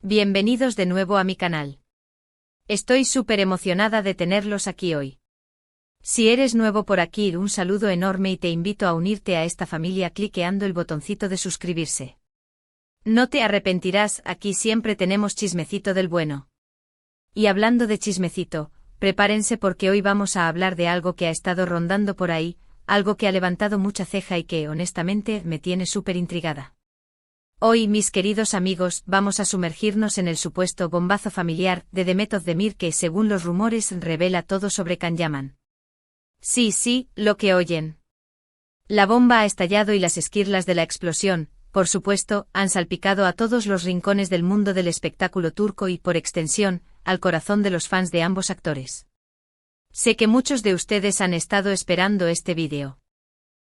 Bienvenidos de nuevo a mi canal. Estoy súper emocionada de tenerlos aquí hoy. Si eres nuevo por aquí, un saludo enorme y te invito a unirte a esta familia cliqueando el botoncito de suscribirse. No te arrepentirás, aquí siempre tenemos chismecito del bueno. Y hablando de chismecito, prepárense porque hoy vamos a hablar de algo que ha estado rondando por ahí, algo que ha levantado mucha ceja y que, honestamente, me tiene súper intrigada. Hoy, mis queridos amigos, vamos a sumergirnos en el supuesto bombazo familiar de Demet Özdemir que, según los rumores, revela todo sobre Can Yaman. Sí, lo que oyen. La bomba ha estallado y las esquirlas de la explosión, por supuesto, han salpicado a todos los rincones del mundo del espectáculo turco y, por extensión, al corazón de los fans de ambos actores. Sé que muchos de ustedes han estado esperando este vídeo.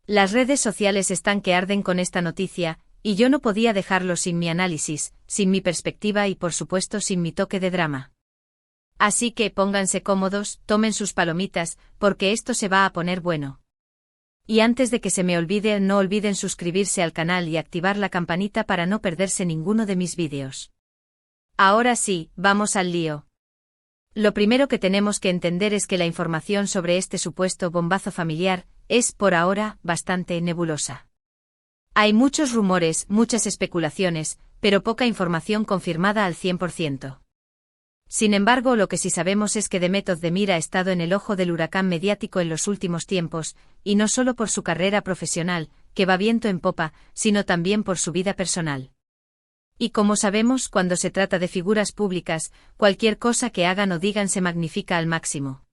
Las redes sociales están que arden con esta noticia, y yo no podía dejarlo sin mi análisis, sin mi perspectiva y por supuesto sin mi toque de drama. Así que pónganse cómodos, tomen sus palomitas, porque esto se va a poner bueno. Y antes de que se me olvide, no olviden suscribirse al canal y activar la campanita para no perderse ninguno de mis vídeos. Ahora sí, vamos al lío. Lo primero que tenemos que entender es que la información sobre este supuesto bombazo familiar es, por ahora, bastante nebulosa. Hay muchos rumores, muchas especulaciones, pero poca información confirmada al 100%. Sin embargo, lo que sí sabemos es que Demet Özdemir ha estado en el ojo del huracán mediático en los últimos tiempos, y no solo por su carrera profesional, que va viento en popa, sino también por su vida personal. Y como sabemos, cuando se trata de figuras públicas, cualquier cosa que hagan o digan se magnifica al máximo.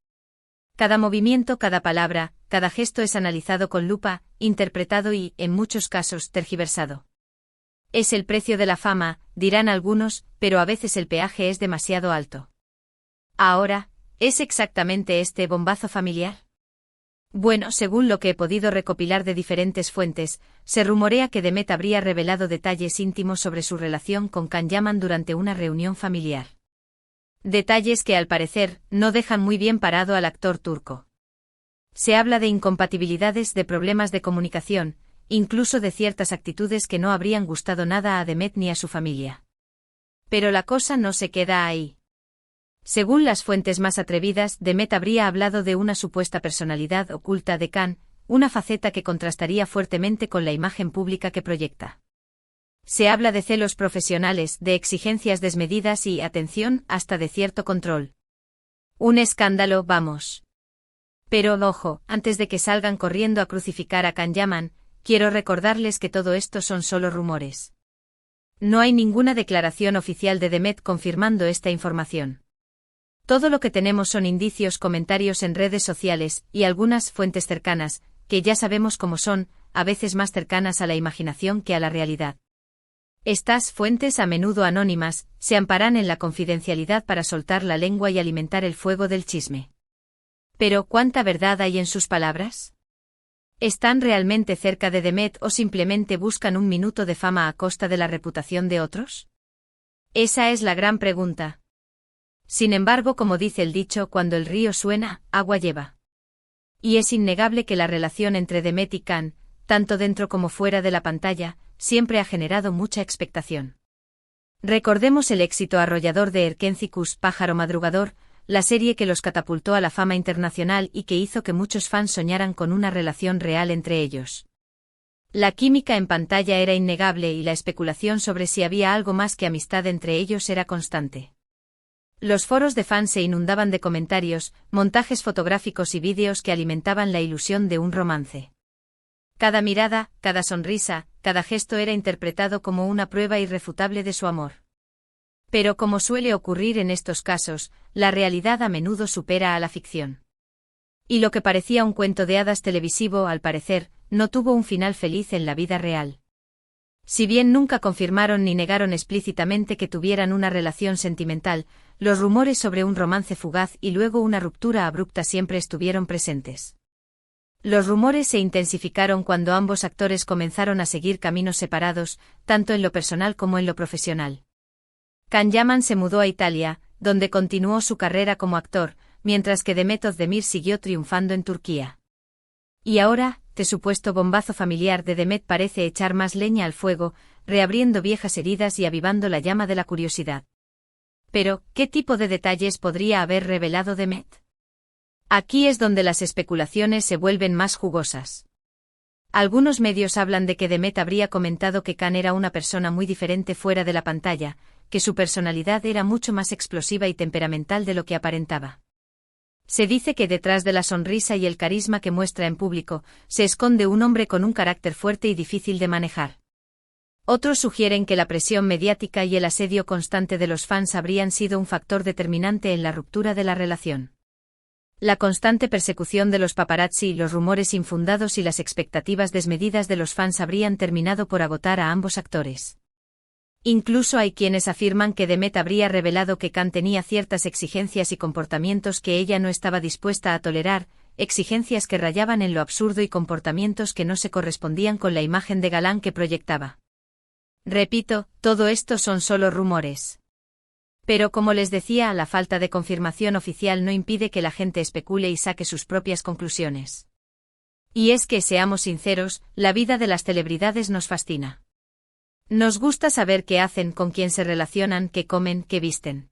Cada movimiento, cada palabra, cada gesto es analizado con lupa, interpretado y, en muchos casos, tergiversado. Es el precio de la fama, dirán algunos, pero a veces el peaje es demasiado alto. Ahora, ¿es exactamente este bombazo familiar? Bueno, según lo que he podido recopilar de diferentes fuentes, se rumorea que Demet habría revelado detalles íntimos sobre su relación con Can Yaman durante una reunión familiar. Detalles que, al parecer, no dejan muy bien parado al actor turco. Se habla de incompatibilidades, de problemas de comunicación, incluso de ciertas actitudes que no habrían gustado nada a Demet ni a su familia. Pero la cosa no se queda ahí. Según las fuentes más atrevidas, Demet habría hablado de una supuesta personalidad oculta de Can, una faceta que contrastaría fuertemente con la imagen pública que proyecta. Se habla de celos profesionales, de exigencias desmedidas y, atención, hasta de cierto control. Un escándalo, vamos. Pero, ojo, antes de que salgan corriendo a crucificar a Can Yaman, quiero recordarles que todo esto son solo rumores. No hay ninguna declaración oficial de Demet confirmando esta información. Todo lo que tenemos son indicios, comentarios en redes sociales y algunas fuentes cercanas, que ya sabemos cómo son, a veces más cercanas a la imaginación que a la realidad. Estas fuentes, a menudo anónimas, se amparan en la confidencialidad para soltar la lengua y alimentar el fuego del chisme. Pero, ¿cuánta verdad hay en sus palabras? ¿Están realmente cerca de Demet o simplemente buscan un minuto de fama a costa de la reputación de otros? Esa es la gran pregunta. Sin embargo, como dice el dicho, cuando el río suena, agua lleva. Y es innegable que la relación entre Demet y Can, tanto dentro como fuera de la pantalla, siempre ha generado mucha expectación. Recordemos el éxito arrollador de Erkenci Pájaro Madrugador, la serie que los catapultó a la fama internacional y que hizo que muchos fans soñaran con una relación real entre ellos. La química en pantalla era innegable y la especulación sobre si había algo más que amistad entre ellos era constante. Los foros de fans se inundaban de comentarios, montajes fotográficos y vídeos que alimentaban la ilusión de un romance. Cada mirada, cada sonrisa, cada gesto era interpretado como una prueba irrefutable de su amor. Pero como suele ocurrir en estos casos, la realidad a menudo supera a la ficción. Y lo que parecía un cuento de hadas televisivo, al parecer, no tuvo un final feliz en la vida real. Si bien nunca confirmaron ni negaron explícitamente que tuvieran una relación sentimental, los rumores sobre un romance fugaz y luego una ruptura abrupta siempre estuvieron presentes. Los rumores se intensificaron cuando ambos actores comenzaron a seguir caminos separados, tanto en lo personal como en lo profesional. Can Yaman se mudó a Italia, donde continuó su carrera como actor, mientras que Demet Özdemir siguió triunfando en Turquía. Y ahora, este supuesto bombazo familiar de Demet parece echar más leña al fuego, reabriendo viejas heridas y avivando la llama de la curiosidad. Pero, ¿qué tipo de detalles podría haber revelado Demet? Aquí es donde las especulaciones se vuelven más jugosas. Algunos medios hablan de que Demet habría comentado que Khan era una persona muy diferente fuera de la pantalla, que su personalidad era mucho más explosiva y temperamental de lo que aparentaba. Se dice que detrás de la sonrisa y el carisma que muestra en público, se esconde un hombre con un carácter fuerte y difícil de manejar. Otros sugieren que la presión mediática y el asedio constante de los fans habrían sido un factor determinante en la ruptura de la relación. La constante persecución de los paparazzi, los rumores infundados y las expectativas desmedidas de los fans habrían terminado por agotar a ambos actores. Incluso hay quienes afirman que Demet habría revelado que Khan tenía ciertas exigencias y comportamientos que ella no estaba dispuesta a tolerar, exigencias que rayaban en lo absurdo y comportamientos que no se correspondían con la imagen de galán que proyectaba. Repito, todo esto son solo rumores. Pero como les decía, la falta de confirmación oficial no impide que la gente especule y saque sus propias conclusiones. Y es que, seamos sinceros, la vida de las celebridades nos fascina. Nos gusta saber qué hacen, con quién se relacionan, qué comen, qué visten.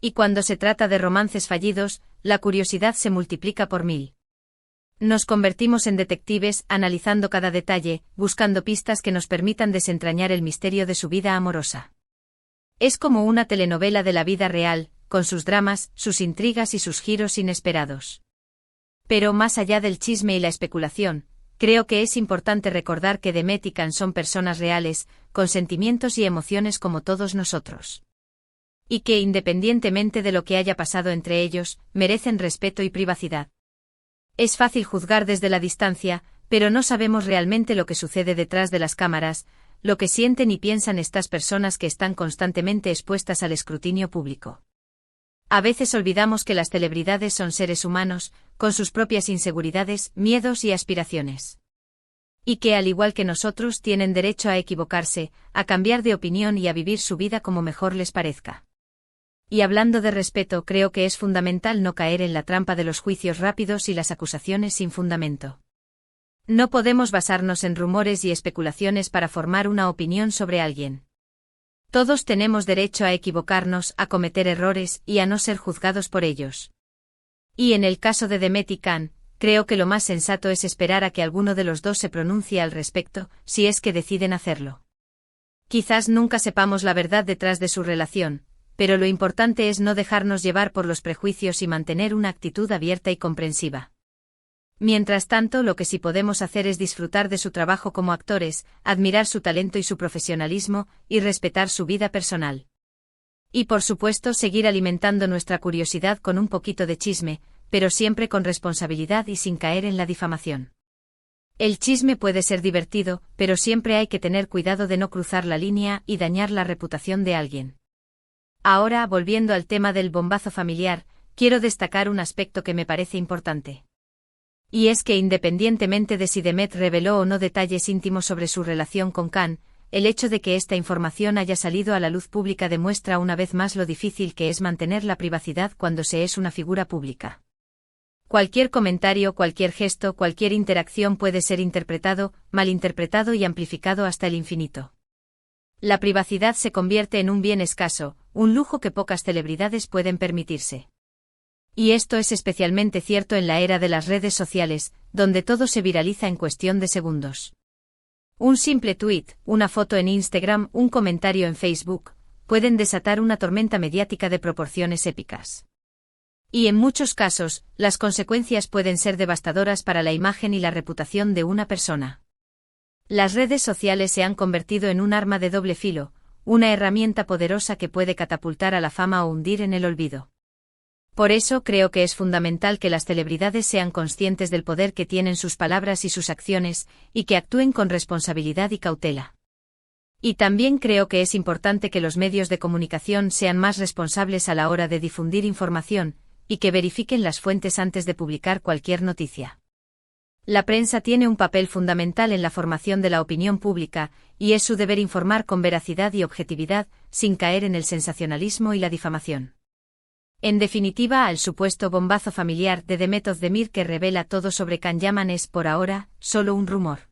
Y cuando se trata de romances fallidos, la curiosidad se multiplica por 1000. Nos convertimos en detectives, analizando cada detalle, buscando pistas que nos permitan desentrañar el misterio de su vida amorosa. Es como una telenovela de la vida real, con sus dramas, sus intrigas y sus giros inesperados. Pero más allá del chisme y la especulación, creo que es importante recordar que Demet y Khan son personas reales, con sentimientos y emociones como todos nosotros. Y que, independientemente de lo que haya pasado entre ellos, merecen respeto y privacidad. Es fácil juzgar desde la distancia, pero no sabemos realmente lo que sucede detrás de las cámaras, lo que sienten y piensan estas personas que están constantemente expuestas al escrutinio público. A veces olvidamos que las celebridades son seres humanos, con sus propias inseguridades, miedos y aspiraciones. Y que, al igual que nosotros, tienen derecho a equivocarse, a cambiar de opinión y a vivir su vida como mejor les parezca. Y hablando de respeto, creo que es fundamental no caer en la trampa de los juicios rápidos y las acusaciones sin fundamento. No podemos basarnos en rumores y especulaciones para formar una opinión sobre alguien. Todos tenemos derecho a equivocarnos, a cometer errores y a no ser juzgados por ellos. Y en el caso de Demet y Khan, creo que lo más sensato es esperar a que alguno de los dos se pronuncie al respecto, si es que deciden hacerlo. Quizás nunca sepamos la verdad detrás de su relación, pero lo importante es no dejarnos llevar por los prejuicios y mantener una actitud abierta y comprensiva. Mientras tanto, lo que sí podemos hacer es disfrutar de su trabajo como actores, admirar su talento y su profesionalismo, y respetar su vida personal. Y por supuesto seguir alimentando nuestra curiosidad con un poquito de chisme, pero siempre con responsabilidad y sin caer en la difamación. El chisme puede ser divertido, pero siempre hay que tener cuidado de no cruzar la línea y dañar la reputación de alguien. Ahora, volviendo al tema del bombazo familiar, quiero destacar un aspecto que me parece importante. Y es que independientemente de si Demet reveló o no detalles íntimos sobre su relación con Khan, el hecho de que esta información haya salido a la luz pública demuestra una vez más lo difícil que es mantener la privacidad cuando se es una figura pública. Cualquier comentario, cualquier gesto, cualquier interacción puede ser interpretado, malinterpretado y amplificado hasta el infinito. La privacidad se convierte en un bien escaso, un lujo que pocas celebridades pueden permitirse. Y esto es especialmente cierto en la era de las redes sociales, donde todo se viraliza en cuestión de segundos. Un simple tuit, una foto en Instagram, un comentario en Facebook, pueden desatar una tormenta mediática de proporciones épicas. Y en muchos casos, las consecuencias pueden ser devastadoras para la imagen y la reputación de una persona. Las redes sociales se han convertido en un arma de doble filo, una herramienta poderosa que puede catapultar a la fama o hundir en el olvido. Por eso creo que es fundamental que las celebridades sean conscientes del poder que tienen sus palabras y sus acciones, y que actúen con responsabilidad y cautela. Y también creo que es importante que los medios de comunicación sean más responsables a la hora de difundir información, y que verifiquen las fuentes antes de publicar cualquier noticia. La prensa tiene un papel fundamental en la formación de la opinión pública, y es su deber informar con veracidad y objetividad, sin caer en el sensacionalismo y la difamación. En definitiva, al supuesto bombazo familiar de Demet Özdemir que revela todo sobre Can Yaman es, por ahora, solo un rumor.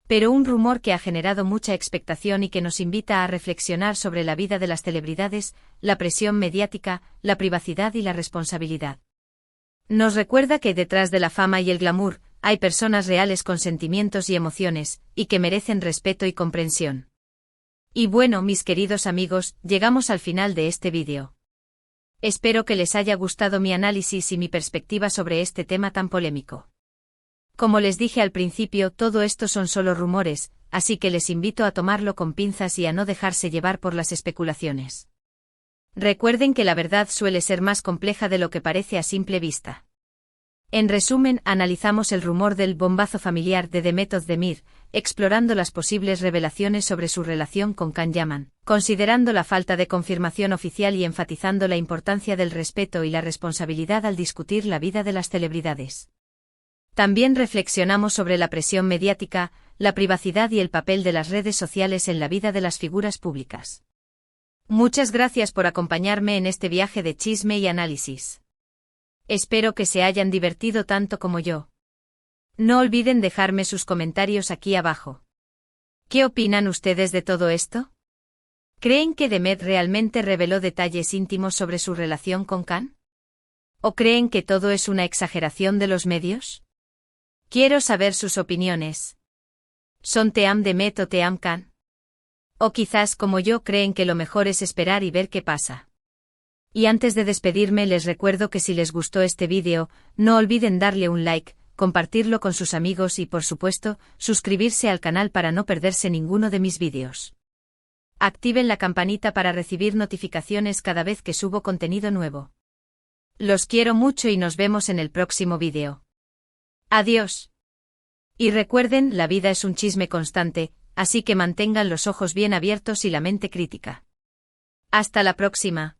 Pero un rumor que ha generado mucha expectación y que nos invita a reflexionar sobre la vida de las celebridades, la presión mediática, la privacidad y la responsabilidad. Nos recuerda que detrás de la fama y el glamour, hay personas reales con sentimientos y emociones, y que merecen respeto y comprensión. Y bueno, mis queridos amigos, llegamos al final de este vídeo. Espero que les haya gustado mi análisis y mi perspectiva sobre este tema tan polémico. Como les dije al principio, todo esto son solo rumores, así que les invito a tomarlo con pinzas y a no dejarse llevar por las especulaciones. Recuerden que la verdad suele ser más compleja de lo que parece a simple vista. En resumen, analizamos el rumor del bombazo familiar de Demet Özdemir, explorando las posibles revelaciones sobre su relación con Can Yaman, considerando la falta de confirmación oficial y enfatizando la importancia del respeto y la responsabilidad al discutir la vida de las celebridades. También reflexionamos sobre la presión mediática, la privacidad y el papel de las redes sociales en la vida de las figuras públicas. Muchas gracias por acompañarme en este viaje de chisme y análisis. Espero que se hayan divertido tanto como yo. No olviden dejarme sus comentarios aquí abajo. ¿Qué opinan ustedes de todo esto? ¿Creen que Demet realmente reveló detalles íntimos sobre su relación con Can? ¿O creen que todo es una exageración de los medios? Quiero saber sus opiniones. ¿Son Team Demet o Team Can? O quizás como yo creen que lo mejor es esperar y ver qué pasa. Y antes de despedirme les recuerdo que si les gustó este vídeo, no olviden darle un like, compartirlo con sus amigos y por supuesto, suscribirse al canal para no perderse ninguno de mis vídeos. Activen la campanita para recibir notificaciones cada vez que subo contenido nuevo. Los quiero mucho y nos vemos en el próximo vídeo. Adiós. Y recuerden, la vida es un chisme constante, así que mantengan los ojos bien abiertos y la mente crítica. Hasta la próxima.